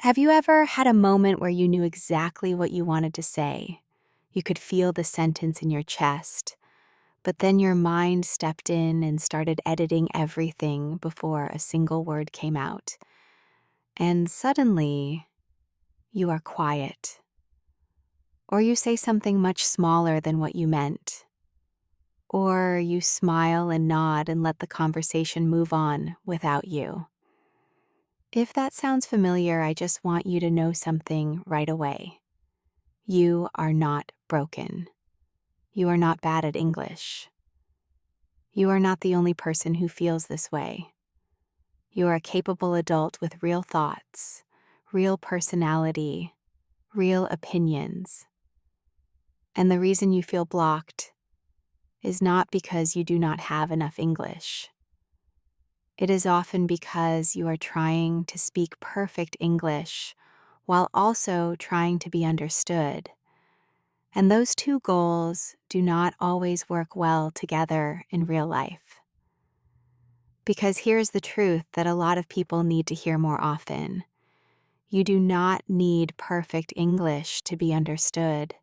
Have you ever had a moment where you knew exactly what you wanted to say? You could feel the sentence in your chest, but then your mind stepped in and started editing everything before a single word came out. And suddenly, you are quiet. Or you say something much smaller than what you meant. Or you smile and nod and let the conversation move on without you. If that sounds familiar, I just want you to know something right away. You are not broken. You are not bad at English. You are not the only person who feels this way. You are a capable adult with real thoughts, real personality, real opinions. And the reason you feel blocked is not because you do not have enough English. It is often because you are trying to speak perfect English while also trying to be understood. And those two goals do not always work well together in real life. Because here's the truth that a lot of people need to hear more often. You do not need perfect English to be understood.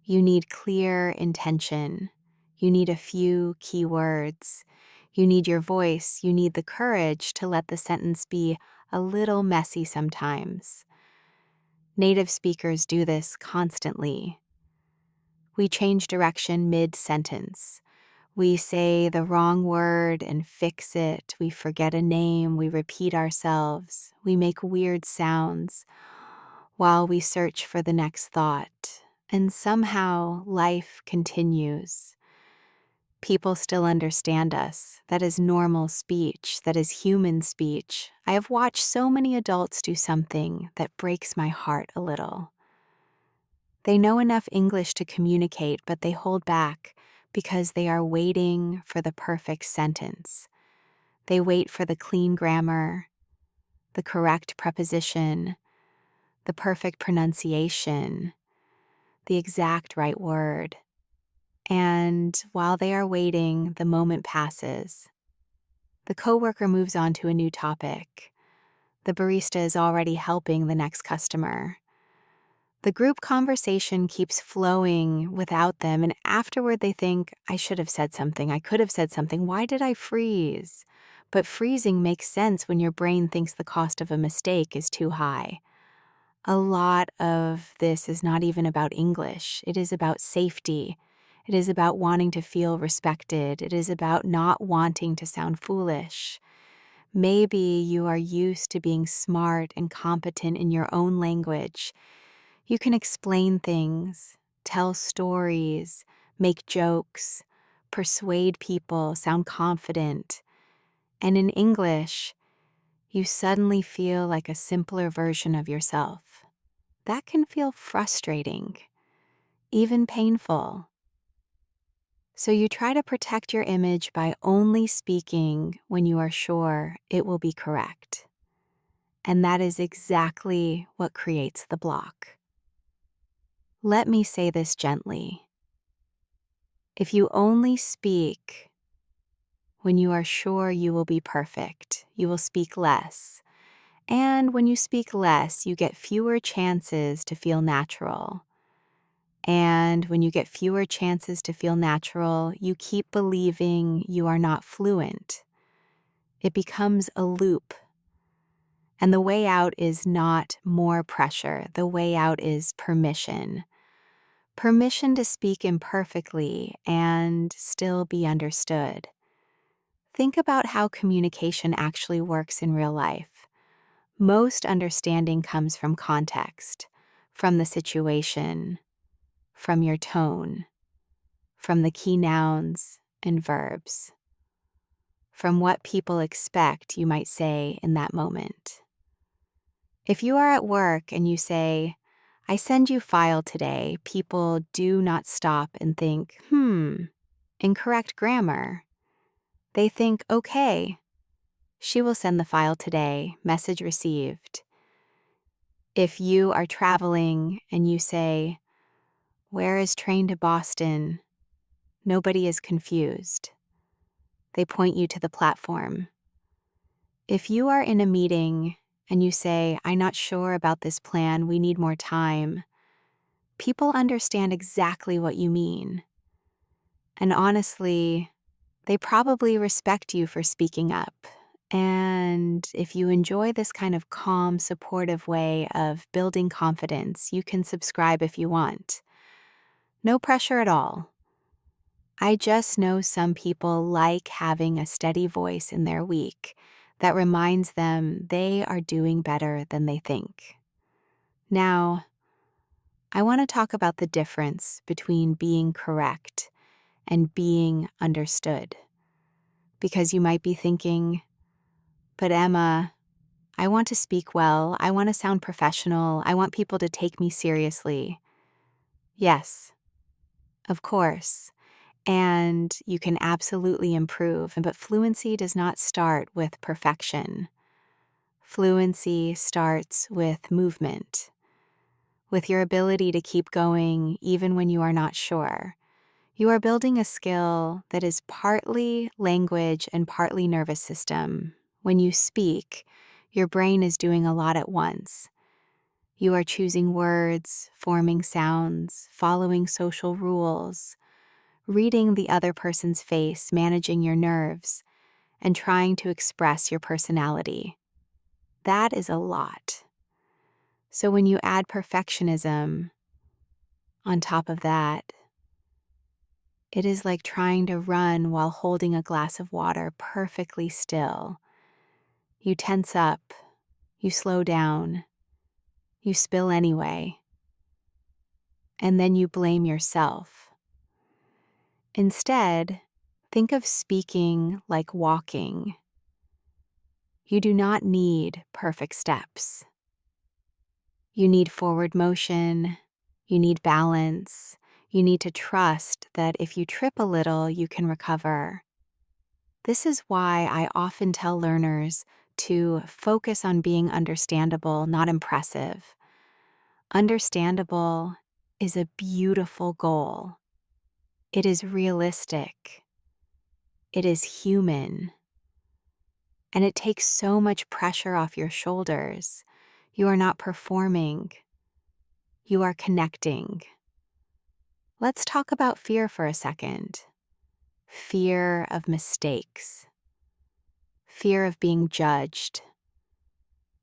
You need clear intention. You need a few key words. You need your voice. You need the courage to let the sentence be a little messy sometimes. Native speakers do this constantly. We change direction mid-sentence. We say the wrong word and fix it. We forget a name. We repeat ourselves. We make weird sounds while we search for the next thought. And somehow life continues. People still understand us. That is normal speech. That is human speech. I have watched so many adults do something that breaks my heart a little. They know enough English to communicate, but they hold back because they are waiting for the perfect sentence. They wait for the clean grammar, the correct preposition, the perfect pronunciation, the exact right word. And while they are waiting, the moment passes. The coworker moves on to a new topic. The barista is already helping the next customer. The group conversation keeps flowing without them, and afterward they think, I should have said something, I could have said something, why did I freeze? But freezing makes sense when your brain thinks the cost of a mistake is too high. A lot of this is not even about English. It is about safety. It is about wanting to feel respected. It is about not wanting to sound foolish. Maybe you are used to being smart and competent in your own language. You can explain things, tell stories, make jokes, persuade people, sound confident. And in English, you suddenly feel like a simpler version of yourself. That can feel frustrating, even painful. So you try to protect your image by only speaking when you are sure it will be correct. And that is exactly what creates the block. Let me say this gently. If you only speak when you are sure you will be perfect, you will speak less. And when you speak less, you get fewer chances to feel natural. And when you get fewer chances to feel natural, you keep believing you are not fluent. It becomes a loop. And the way out is not more pressure. The way out is permission. Permission to speak imperfectly and still be understood. Think about how communication actually works in real life. Most understanding comes from context, from the situation, from your tone, from the key nouns and verbs, from what people expect you might say in that moment. If you are at work and you say, I send you file today, people do not stop and think, incorrect grammar. They think, okay, she will send the file today, message received. If you are traveling and you say, where is train to Boston? Nobody is confused. They point you to the platform. If you are in a meeting and you say, "I'm not sure about this plan, we need more time," people understand exactly what you mean. And honestly, they probably respect you for speaking up. And if you enjoy this kind of calm, supportive way of building confidence, you can subscribe if you want. No pressure at all. I just know some people like having a steady voice in their week that reminds them they are doing better than they think. Now, I want to talk about the difference between being correct and being understood. Because you might be thinking, "But Emma, I want to speak well, I want to sound professional, I want people to take me seriously." Yes, of course. And you can absolutely improve, but fluency does not start with perfection. Fluency starts with movement, with your ability to keep going even when you are not sure. You are building a skill that is partly language and partly nervous system. When you speak, your brain is doing a lot at once. You are choosing words, forming sounds, following social rules, reading the other person's face, managing your nerves, and trying to express your personality. That is a lot. So when you add perfectionism on top of that, it is like trying to run while holding a glass of water perfectly still. You tense up, you slow down, you spill anyway, and then you blame yourself. Instead, think of speaking like walking. You do not need perfect steps. You need forward motion, you need balance, you need to trust that if you trip a little, you can recover. This is why I often tell learners to focus on being understandable, not impressive. Understandable is a beautiful goal. It is realistic. It is human. And it takes so much pressure off your shoulders. You are not performing. You are connecting. Let's talk about fear for a second. Fear of mistakes. Fear of being judged.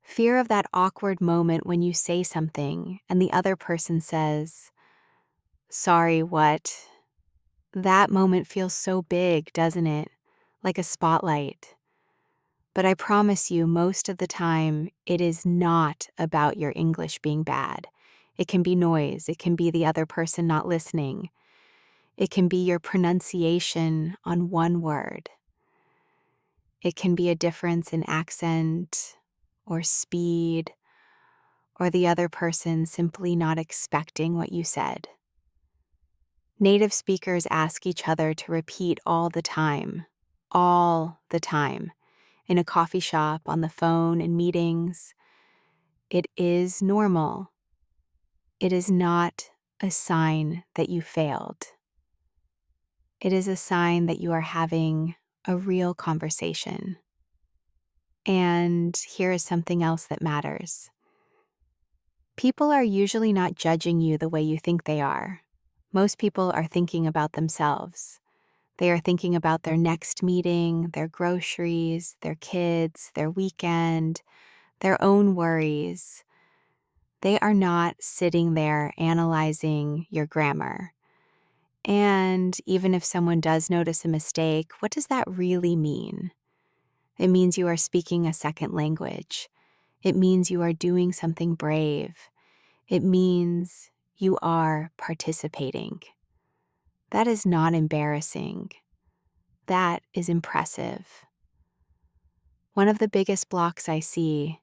Fear of that awkward moment when you say something and the other person says, "Sorry, what?" That moment feels so big, doesn't it? Like a spotlight. But I promise you, most of the time, it is not about your English being bad. It can be noise. It can be the other person not listening. It can be your pronunciation on one word. It can be a difference in accent or speed, or the other person simply not expecting what you said. Native speakers ask each other to repeat all the time, in a coffee shop, on the phone, in meetings. It is normal. It is not a sign that you failed. It is a sign that you are having a real conversation. And here is something else that matters. People are usually not judging you the way you think they are. Most people are thinking about themselves. They are thinking about their next meeting, their groceries, their kids, their weekend, their own worries. They are not sitting there analyzing your grammar. And even if someone does notice a mistake, what does that really mean? It means you are speaking a second language. It means you are doing something brave. It means you are participating. That is not embarrassing. That is impressive. One of the biggest blocks I see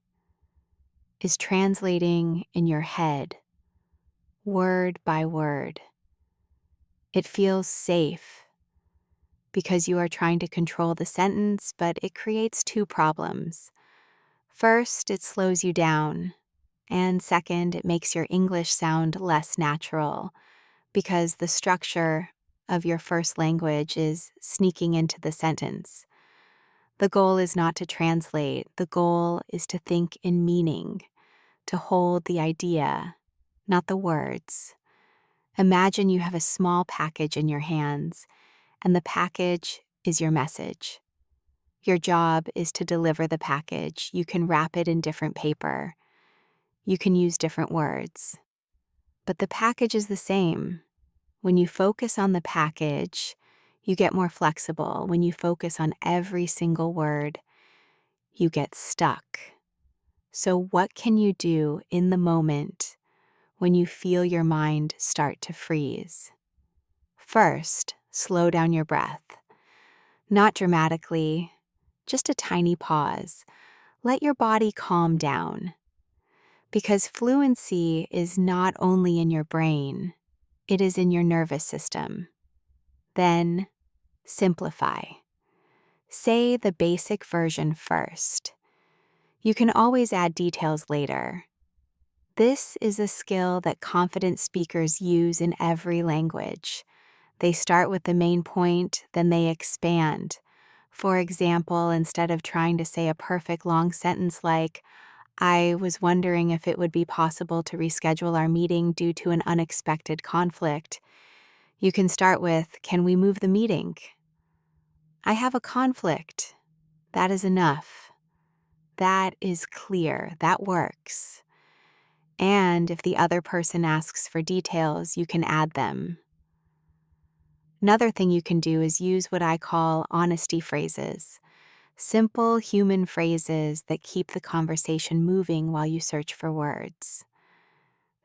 is translating in your head, word by word. It feels safe because you are trying to control the sentence, but it creates two problems. First, it slows you down. And second, it makes your English sound less natural because the structure of your first language is sneaking into the sentence. The goal is not to translate, the goal is to think in meaning, to hold the idea, not the words. Imagine you have a small package in your hands, and the package is your message. Your job is to deliver the package. You can wrap it in different paper. You can use different words. But the package is the same. When you focus on the package, you get more flexible. When you focus on every single word, you get stuck. So, what can you do in the moment when you feel your mind start to freeze? First, slow down your breath. Not dramatically, just a tiny pause. Let your body calm down. Because fluency is not only in your brain, it is in your nervous system. Then, simplify. Say the basic version first. You can always add details later. This is a skill that confident speakers use in every language. They start with the main point, then they expand. For example, instead of trying to say a perfect long sentence like, "I was wondering if it would be possible to reschedule our meeting due to an unexpected conflict," you can start with, "Can we move the meeting?" "I have a conflict." That is enough. That is clear. That works. And if the other person asks for details, you can add them. Another thing you can do is use what I call honesty phrases. Simple human phrases that keep the conversation moving while you search for words.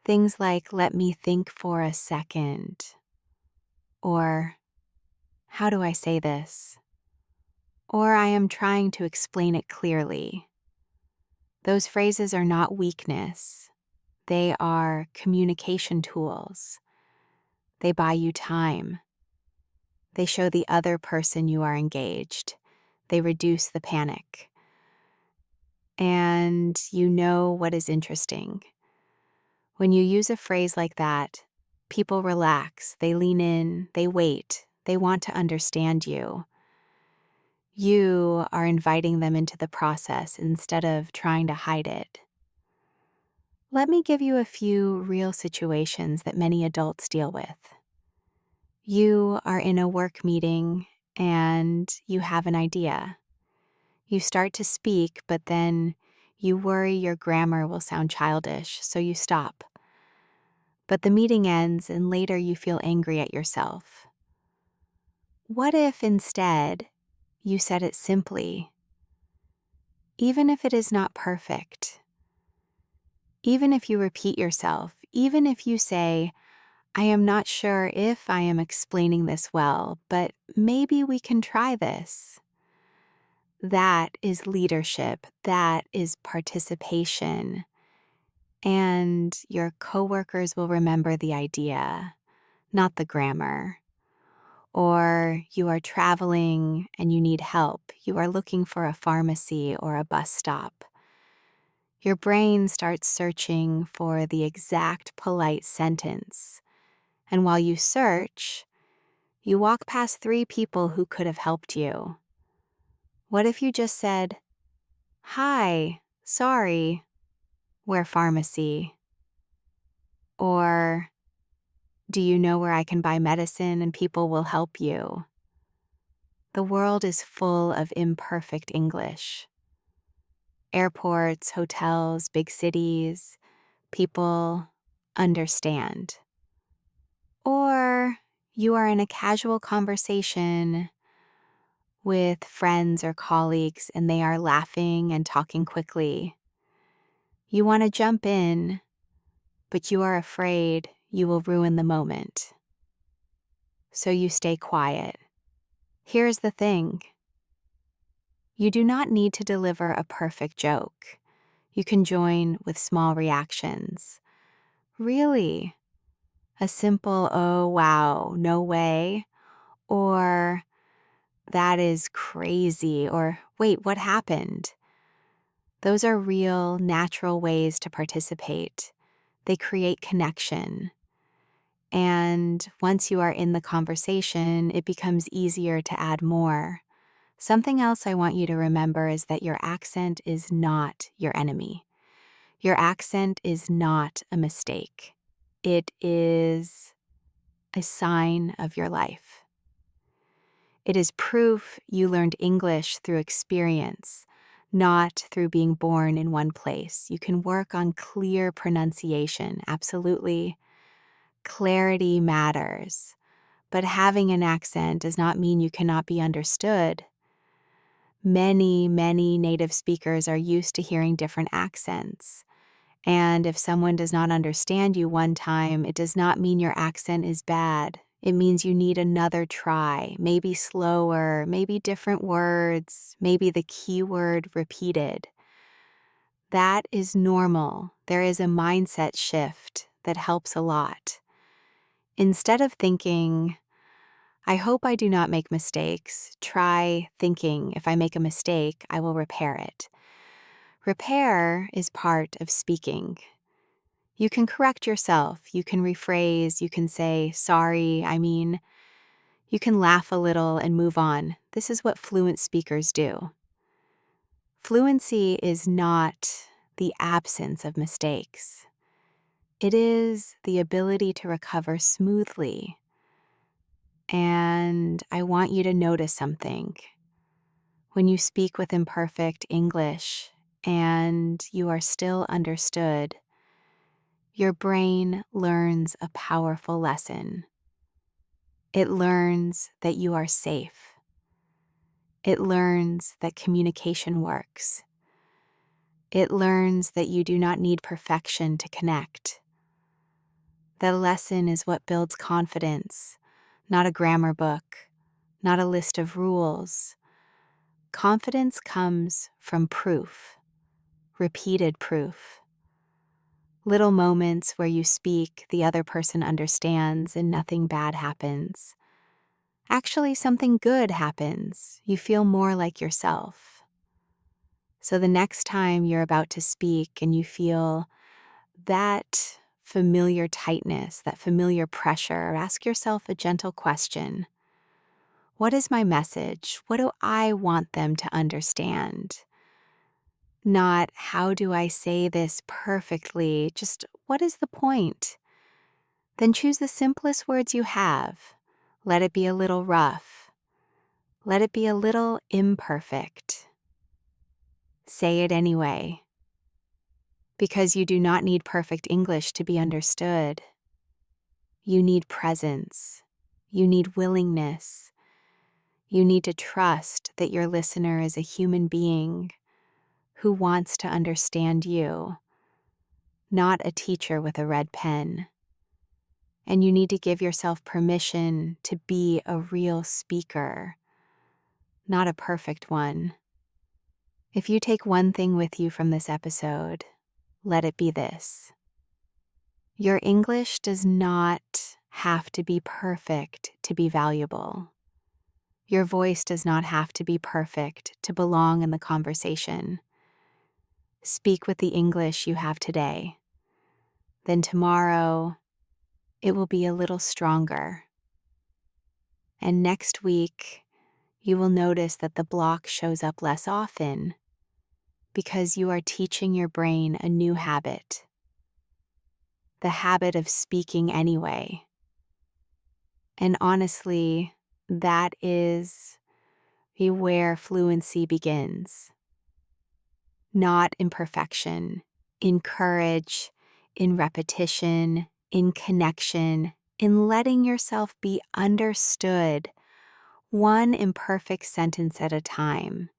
Things like, "Let me think for a second," or "How do I say this?" or "I am trying to explain it clearly." Those phrases are not weakness. They are communication tools. They buy you time. They show the other person you are engaged. They reduce the panic. And you know what is interesting. When you use a phrase like that, people relax, they lean in, they wait, they want to understand you. You are inviting them into the process instead of trying to hide it. Let me give you a few real situations that many adults deal with. You are in a work meeting and you have an idea. You start to speak, but then you worry your grammar will sound childish, so you stop. But the meeting ends and later you feel angry at yourself. What if instead you said it simply? Even if it is not perfect, even if you repeat yourself, even if you say, "I am not sure if I am explaining this well, but maybe we can try this." That is leadership. That is participation. And your coworkers will remember the idea, not the grammar. Or you are traveling and you need help. You are looking for a pharmacy or a bus stop. Your brain starts searching for the exact polite sentence. And while you search, you walk past 3 people who could have helped you. What if you just said, "Hi, sorry, where pharmacy?" Or, "Do you know where I can buy medicine and people will help you?" The world is full of imperfect English. Airports, hotels, big cities, people understand. Or you are in a casual conversation with friends or colleagues and they are laughing and talking quickly. You want to jump in, but you are afraid you will ruin the moment. So you stay quiet. Here's the thing. You do not need to deliver a perfect joke. You can join with small reactions. "Really?" A simple, "Oh, wow, no way," or "That is crazy," or "Wait, what happened?" Those are real, natural ways to participate. They create connection. And once you are in the conversation, it becomes easier to add more. Something else I want you to remember is that your accent is not your enemy. Your accent is not a mistake. It is a sign of your life. It is proof you learned English through experience, not through being born in one place. You can work on clear pronunciation, absolutely. Clarity matters. But having an accent does not mean you cannot be understood. Many native speakers are used to hearing different accents. And if someone does not understand you one time, it does not mean your accent is bad. It means you need another try, maybe slower, maybe different words, maybe the keyword repeated. That is normal. There is a mindset shift that helps a lot. Instead of thinking, I hope I do not make mistakes, try thinking, if I make a mistake, I will repair it. Repair is part of speaking. You can correct yourself, you can rephrase, you can say, sorry, you can laugh a little and move on. This is what fluent speakers do. Fluency is not the absence of mistakes. It is the ability to recover smoothly. And I want you to notice something. When you speak with imperfect English and you are still understood, your brain learns a powerful lesson. It learns that you are safe. It learns that communication works. It learns that you do not need perfection to connect. The lesson is what builds confidence, not a grammar book, not a list of rules. Confidence comes from proof, repeated proof. Little moments where you speak, the other person understands, and nothing bad happens. Actually, something good happens. You feel more like yourself. So the next time you're about to speak and you feel that familiar tightness, that familiar pressure, ask yourself a gentle question. What is my message? What do I want them to understand? Not, how do I say this perfectly? Just, what is the point? Then choose the simplest words you have. Let it be a little rough. Let it be a little imperfect. Say it anyway. Because you do not need perfect English to be understood. You need presence. You need willingness. You need to trust that your listener is a human being who wants to understand you, not a teacher with a red pen. And you need to give yourself permission to be a real speaker, not a perfect one. If you take one thing with you from this episode, let it be this. Your English does not have to be perfect to be valuable. Your voice does not have to be perfect to belong in the conversation. Speak with the English you have today. Then tomorrow, it will be a little stronger. And next week, you will notice that the block shows up less often because you are teaching your brain a new habit. The habit of speaking anyway. And honestly, that is where fluency begins. Not in perfection, in courage, in repetition, in connection, in letting yourself be understood, one imperfect sentence at a time.